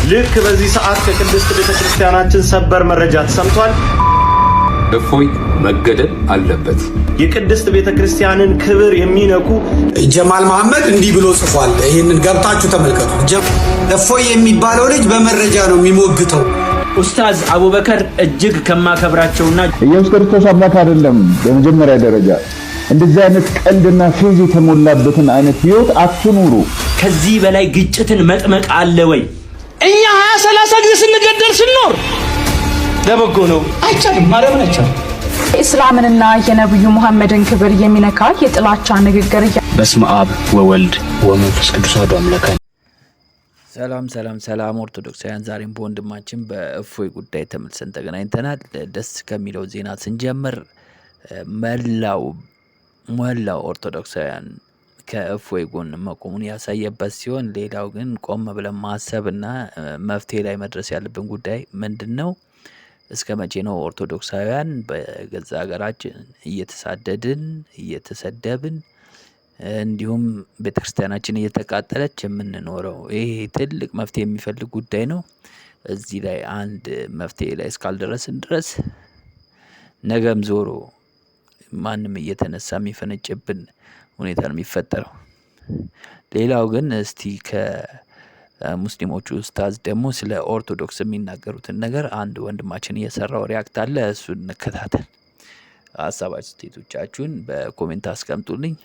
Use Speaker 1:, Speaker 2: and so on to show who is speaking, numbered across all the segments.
Speaker 1: ልክ በዚህ ሰዓት ከቅድስት ቤተክርስቲያናችን ሰበር መረጃ ተሰምቷል።
Speaker 2: እፎይ መገደል አለበት።
Speaker 1: የቅድስት ቤተክርስቲያንን ክብር የሚነኩ
Speaker 3: ጀማል መሐመድ እንዲህ ብሎ ጽፏል። ይሄንን ገብታችሁ ተመልከቱ። እፎይ የሚባለው ልጅ በመረጃ ነው የሚሞግተው።
Speaker 4: ኡስታዝ አቡበከር እጅግ ከማከብራቸውና
Speaker 5: ኢየሱስ ክርስቶስ አምላክ አይደለም። በመጀመሪያ ደረጃ እንደዚህ አይነት ቀልድና ፌዝ የተሞላበትን አይነት ህይወት አትኑሩ።
Speaker 4: ከዚህ በላይ ግጭትን መጥመቅ አለ ወይ? እኛ 20-30 ጊዜ ስንገደል ስንኖር ለበጎ ነው። አይቻልም፣ ማረም አይቻልም።
Speaker 6: እስላምንና የነብዩ መሐመድን ክብር የሚነካ የጥላቻ ንግግር
Speaker 7: በስመ አብ ወወልድ ወመንፈስ ቅዱስ አሐዱ አምላክ።
Speaker 8: ሰላም ኦርቶዶክሳውያን፣ ዛሬም በወንድማችን በእፎይ ጉዳይ ተመልሰን ተገናኝተናል። ደስ ከሚለው ዜና ስንጀምር መላው ኦርቶዶክሳውያን ከእፎይ ጎን መቆሙን ያሳየበት ሲሆን፣ ሌላው ግን ቆም ብለን ማሰብና መፍትሄ ላይ መድረስ ያለብን ጉዳይ ምንድነው? እስከ መቼ ነው ኦርቶዶክሳውያን በገዛ ሀገራችን እየተሳደድን እየተሰደብን እንዲሁም ቤተክርስቲያናችን እየተቃጠለች የምንኖረው? ይሄ ትልቅ መፍትሄ የሚፈልግ ጉዳይ ነው። እዚህ ላይ አንድ መፍትሄ ላይ እስካልደረስን ድረስ ነገም ዞሮ ማንም እየተነሳ የሚፈነጭብን ሁኔታ ነው የሚፈጠረው። ሌላው ግን እስቲ ከሙስሊሞቹ ኡስታዝ ደግሞ ስለ ኦርቶዶክስ የሚናገሩትን ነገር አንድ ወንድማችን እየሰራው ሪያክት አለ፣ እሱን እንከታተል። ሀሳባችሁ ስቴቶቻችሁን በኮሜንት አስቀምጡልኝ።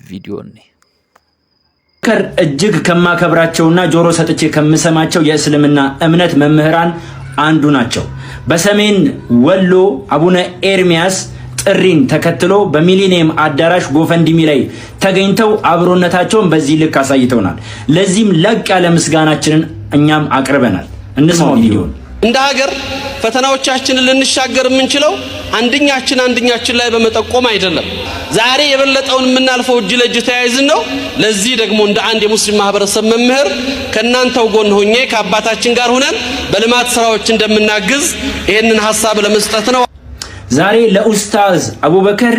Speaker 8: ቪዲዮን
Speaker 4: እጅግ ከማከብራቸውና ጆሮ ሰጥቼ ከምሰማቸው የእስልምና እምነት መምህራን አንዱ ናቸው። በሰሜን ወሎ አቡነ ኤርሚያስ ጥሪን ተከትሎ በሚሊኒየም አዳራሽ ጎፈንድሚ ላይ ተገኝተው አብሮነታቸውን በዚህ ልክ አሳይተውናል። ለዚህም ለቅ ያለ ምስጋናችንን እኛም አቅርበናል። እንስማው ቪዲዮን።
Speaker 9: እንደ ሀገር ፈተናዎቻችንን ልንሻገር የምንችለው አንድኛችን ላይ በመጠቆም አይደለም። ዛሬ የበለጠውን የምናልፈው እጅ ለእጅ ተያይዘን ነው። ለዚህ ደግሞ እንደ አንድ የሙስሊም ማህበረሰብ መምህር ከናንተው ጎን ሆኜ ከአባታችን ጋር ሆነን በልማት ስራዎች እንደምናግዝ ይሄንን ሐሳብ ለመስጠት ነው።
Speaker 4: ዛሬ ለኡስታዝ አቡበከር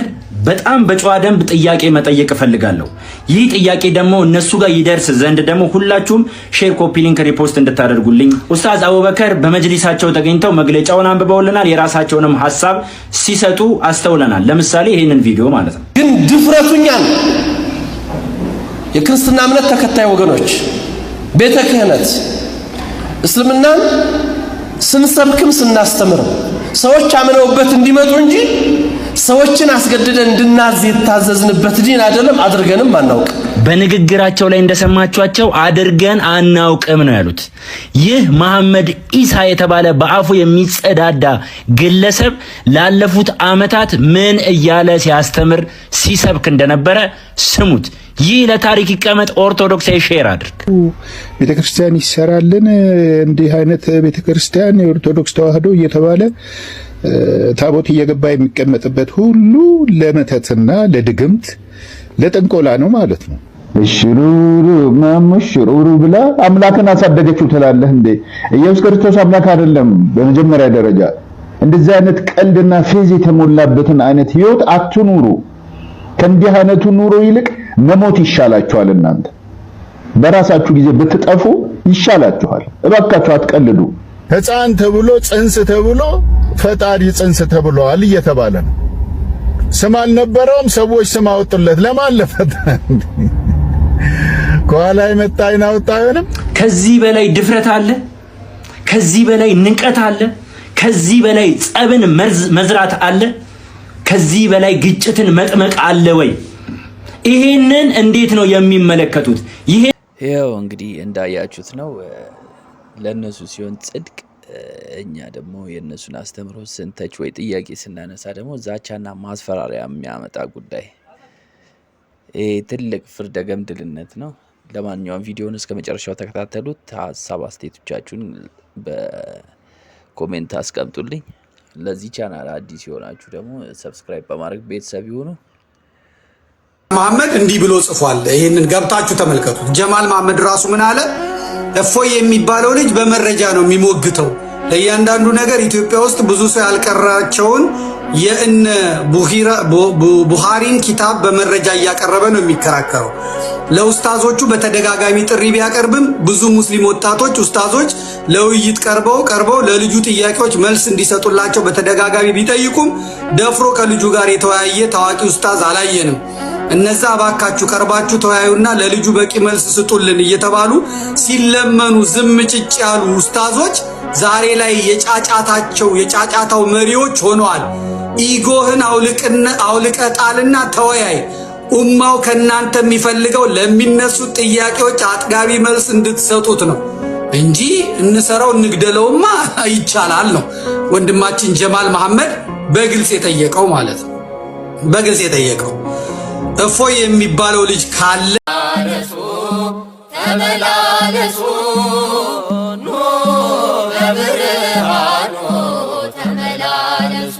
Speaker 4: በጣም በጨዋ ደንብ ጥያቄ መጠየቅ እፈልጋለሁ። ይህ ጥያቄ ደግሞ እነሱ ጋር ይደርስ ዘንድ ደግሞ ሁላችሁም ሼር፣ ኮፒ ሊንክ፣ ሪፖስት እንድታደርጉልኝ። ኡስታዝ አቡበከር በመጅሊሳቸው ተገኝተው መግለጫውን አንብበውልናል። የራሳቸውንም ሐሳብ ሲሰጡ አስተውለናል። ለምሳሌ ይሄንን ቪዲዮ ማለት ነው።
Speaker 9: ግን ድፍረቱኛል የክርስትና እምነት ተከታይ ወገኖች ቤተ ክህነት እስልምናን ስንሰብክም ስናስተምር ሰዎች አምነውበት እንዲመጡ እንጂ ሰዎችን አስገድደን እንድናዝ የታዘዝንበት ዲን አይደለም። አድርገንም አናውቅ።
Speaker 4: በንግግራቸው ላይ እንደሰማችኋቸው አድርገን አናውቅም ነው ያሉት። ይህ መሐመድ ኢሳ የተባለ በአፉ የሚጸዳዳ ግለሰብ ላለፉት ዓመታት ምን እያለ ሲያስተምር ሲሰብክ እንደነበረ ስሙት። ይህ ለታሪክ ይቀመጥ። ኦርቶዶክሳዊ ሼር አድርግ።
Speaker 5: ቤተክርስቲያን ይሰራልን እንዲህ አይነት ቤተክርስቲያን የኦርቶዶክስ ተዋህዶ እየተባለ ታቦት እየገባ የሚቀመጥበት ሁሉ ለመተትና ለድግምት ለጥንቆላ ነው ማለት ነው። እሽሩሩ ማሙሽሩሩ ብላ አምላክን አሳደገችው ትላለህ እንዴ? ኢየሱስ ክርስቶስ አምላክ አይደለም። በመጀመሪያ ደረጃ እንደዚህ አይነት ቀልድና ፌዝ የተሞላበትን አይነት ህይወት አትኑሩ። ከእንዲህ አይነቱ ኑሮ ይልቅ መሞት ይሻላችኋል። እናንተ በራሳችሁ ጊዜ ብትጠፉ ይሻላችኋል። እባካችሁ አትቀልዱ። ሕፃን ተብሎ ጽንስ ተብሎ ፈጣሪ ጽንስ ተብሏል እየተባለ ነው። ስም አልነበረውም፣ ሰዎች ስም አወጡለት። ለማን ለፈታ ከኋላ የመጣ አይናውጣ አይሆንም።
Speaker 4: ከዚህ በላይ ድፍረት አለ? ከዚህ በላይ ንቀት አለ? ከዚህ በላይ ጸብን መዝራት አለ? ከዚህ በላይ ግጭትን መጥመቅ አለ ወይ? ይሄንን እንዴት ነው የሚመለከቱት?
Speaker 8: ይሄው እንግዲህ እንዳያችሁት ነው። ለነሱ ሲሆን ጽድቅ፣ እኛ ደግሞ የነሱን አስተምሮ ስንተች ወይ ጥያቄ ስናነሳ ደግሞ ዛቻና ማስፈራሪያ የሚያመጣ ጉዳይ። ይሄ ትልቅ ፍርደ ገምድልነት ነው። ለማንኛውም ቪዲዮውን እስከ መጨረሻው ተከታተሉት። ሀሳብ አስተያየቶቻችሁን በኮሜንት አስቀምጡልኝ። ለዚህ ቻናል አዲስ የሆናችሁ ደግሞ ሰብስክራይብ በማድረግ ቤተሰብ ይሁኑ።
Speaker 3: መሐመድ እንዲህ ብሎ ጽፏል። ይሄንን ገብታችሁ ተመልከቱት። ጀማል መሐመድ ራሱ ምን አለ? እፎይ የሚባለው ልጅ በመረጃ ነው የሚሞግተው። ለእያንዳንዱ ነገር ኢትዮጵያ ውስጥ ብዙ ሰው ያልቀራቸውን የእነ ቡኻሪን ኪታብ በመረጃ እያቀረበ ነው የሚከራከረው። ለኡስታዞቹ በተደጋጋሚ ጥሪ ቢያቀርብም ብዙ ሙስሊም ወጣቶች ኡስታዞች ለውይይት ቀርበው ለልጁ ጥያቄዎች መልስ እንዲሰጡላቸው በተደጋጋሚ ቢጠይቁም ደፍሮ ከልጁ ጋር የተወያየ ታዋቂ ኡስታዝ አላየንም። እነዛ ባካችሁ ቀርባችሁ ተወያዩና ለልጁ በቂ መልስ ስጡልን እየተባሉ ሲለመኑ ዝም ጭጭ ያሉ ኡስታዞች ዛሬ ላይ የጫጫታው መሪዎች ሆነዋል። ኢጎህን አውልቀጣልና ተወያይ። ኡማው ከናንተ የሚፈልገው ለሚነሱ ጥያቄዎች አጥጋቢ መልስ እንድትሰጡት ነው እንጂ እንሰራው እንግደለውማ ይቻላል ነው ወንድማችን ጀማል መሐመድ በግልጽ የጠየቀው ማለት ነው። በግልጽ የጠየቀው እፎይ የሚባለው ልጅ ካለ ተመላለሱ ኑ በብርሃኑ ተመላለሱ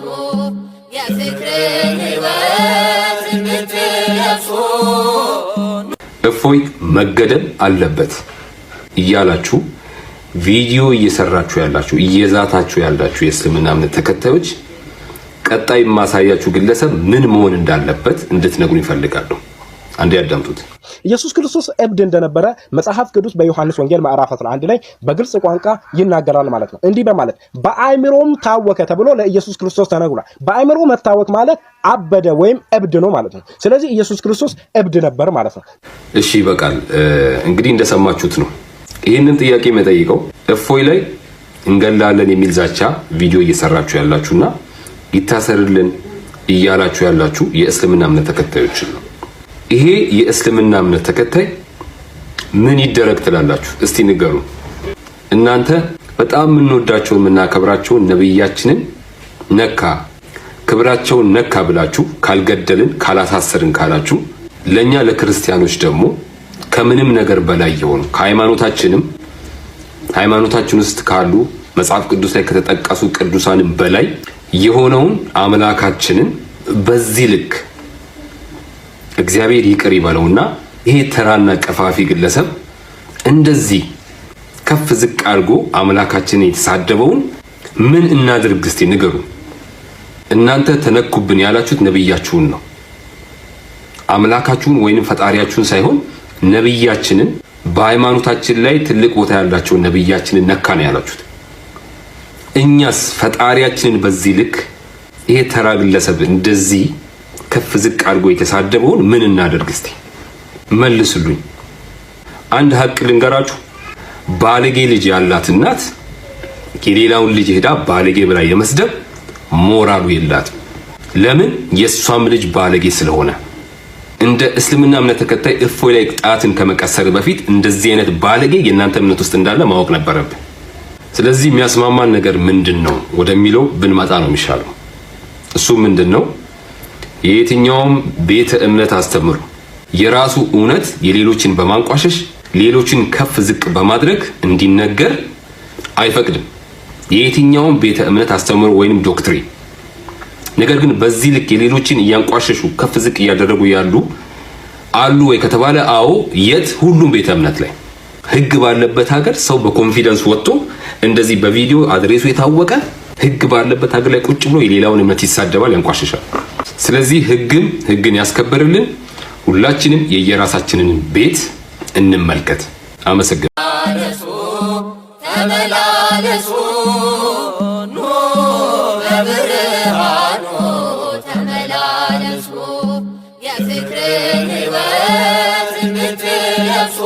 Speaker 3: የፍቅርን ሕይወት እንድትለብሱ
Speaker 2: እፎይ መገደል አለበት እያላችሁ ቪዲዮ እየሰራችሁ ያላችሁ እየዛታችሁ ያላችሁ የእስልምና እምነት ተከታዮች ቀጣይ ማሳያችሁ ግለሰብ ምን መሆን እንዳለበት እንድትነግሩ ይፈልጋሉ። አንዴ ያዳምጡት።
Speaker 10: ኢየሱስ ክርስቶስ እብድ እንደነበረ መጽሐፍ ቅዱስ በዮሐንስ ወንጌል ምዕራፍ 11 ላይ በግልጽ ቋንቋ ይናገራል ማለት ነው። እንዲህ በማለት በአእምሮም ታወከ ተብሎ ለኢየሱስ ክርስቶስ ተነግሯል። በአእምሮ መታወክ ማለት አበደ ወይም እብድ ነው ማለት ነው። ስለዚህ ኢየሱስ ክርስቶስ እብድ ነበር ማለት ነው።
Speaker 2: እሺ በቃል እንግዲህ እንደሰማችሁት ነው። ይህንን ጥያቄ መጠይቀው እፎይ ላይ እንገላለን የሚል ዛቻ ቪዲዮ እየሰራችሁ ያላችሁና ይታሰርልን እያላችሁ ያላችሁ የእስልምና እምነት ተከታዮች ነው። ይሄ የእስልምና እምነት ተከታይ ምን ይደረግ ትላላችሁ? እስቲ ንገሩ። እናንተ በጣም የምንወዳቸውን የምናከብራቸውን ነብያችንን ነካ፣ ክብራቸውን ነካ ብላችሁ ካልገደልን ካላሳሰርን ካላችሁ ለኛ ለክርስቲያኖች ደግሞ ከምንም ነገር በላይ የሆኑ ሃይማኖታችን ውስጥ ካሉ መጽሐፍ ቅዱስ ላይ ከተጠቀሱ ቅዱሳን በላይ የሆነውን አምላካችንን በዚህ ልክ እግዚአብሔር ይቅር ይበለውና ይሄ ተራና ቀፋፊ ግለሰብ እንደዚህ ከፍ ዝቅ አድርጎ አምላካችንን የተሳደበውን ምን እናድርግ እስቲ ንገሩ። እናንተ ተነኩብን ያላችሁት ነብያችሁን ነው። አምላካችሁን ወይንም ፈጣሪያችሁን ሳይሆን ነብያችንን በሃይማኖታችን ላይ ትልቅ ቦታ ያላቸው ነብያችንን ነካ ነው ያላችሁት። እኛስ ፈጣሪያችንን በዚህ ልክ ይሄ ተራ ግለሰብ እንደዚህ ከፍ ዝቅ አድርጎ የተሳደበውን ምን እናደርግ እስቲ መልሱልኝ። አንድ ሀቅ ልንገራችሁ። ባለጌ ልጅ ያላት እናት የሌላውን ልጅ ሄዳ ባለጌ ብላ የመስደብ ሞራሉ የላትም። ለምን? የሷም ልጅ ባለጌ ስለሆነ። እንደ እስልምና እምነት ተከታይ እፎይ ላይ ጣትን ከመቀሰር በፊት እንደዚህ አይነት ባለጌ የእናንተ እምነት ውስጥ እንዳለ ማወቅ ነበረብን። ስለዚህ የሚያስማማን ነገር ምንድነው ወደሚለው ብንመጣ ነው የሚሻለው። እሱ ምንድነው? የየትኛውም ቤተ እምነት አስተምሮ የራሱ እውነት የሌሎችን በማንቋሸሽ ሌሎችን ከፍ ዝቅ በማድረግ እንዲነገር አይፈቅድም። የየትኛውም ቤተ እምነት አስተምሮ ወይንም ዶክትሪን። ነገር ግን በዚህ ልክ የሌሎችን እያንቋሸሹ ከፍ ዝቅ እያደረጉ ያሉ አሉ ወይ ከተባለ አዎ። የት? ሁሉም ቤተ እምነት ላይ ህግ ባለበት ሀገር ሰው በኮንፊደንስ ወጥቶ እንደዚህ በቪዲዮ አድሬሱ የታወቀ ህግ ባለበት ሀገር ላይ ቁጭ ብሎ የሌላውን እምነት ይሳደባል፣ ያንቋሽሻል። ስለዚህ ህግን ያስከብርልን። ሁላችንም የየራሳችንን ቤት እንመልከት። አመሰግናለሁ። ተመላለሱ ኑ በብርሃኑ ተመላለሱ የፍቅርን ሕይወት እንድትለብሱ